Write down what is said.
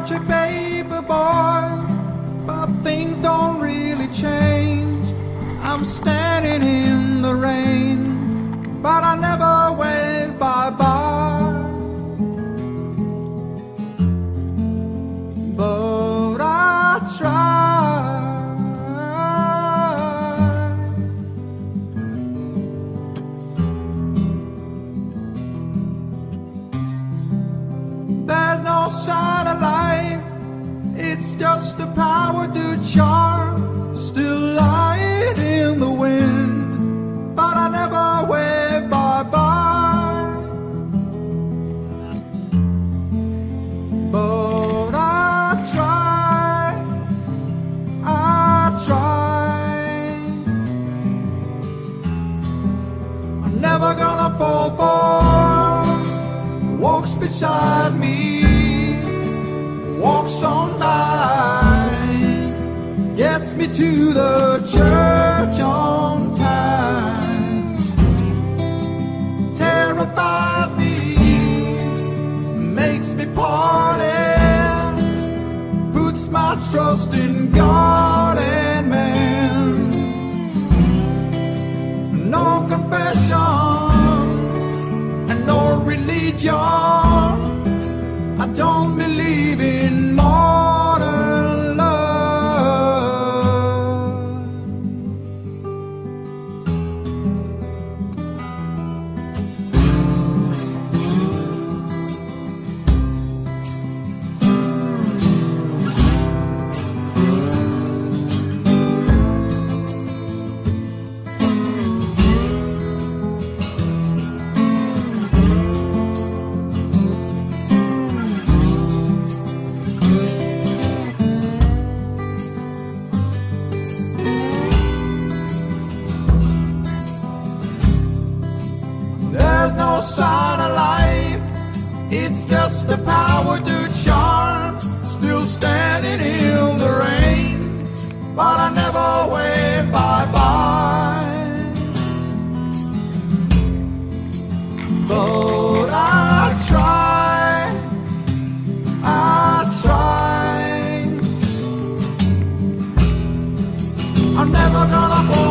such a paper boy, but things don't really change. I'm standing in the rain, but I never wave bye-bye. But I try. There's no sign of life, it's just the power to charm. Still lying in the wind, but I never wave bye-bye. But I try. I'm never gonna fall for walks beside me, walks all night, gets me to the church on time, terrifies me, makes me party, puts my trust in God and man. No confessions and no religion, I don't believe in modern love. There's no sign of life, it's just the power to charm. Still standing in the rain, but I never wave bye-bye. But I try. I'm never gonna fall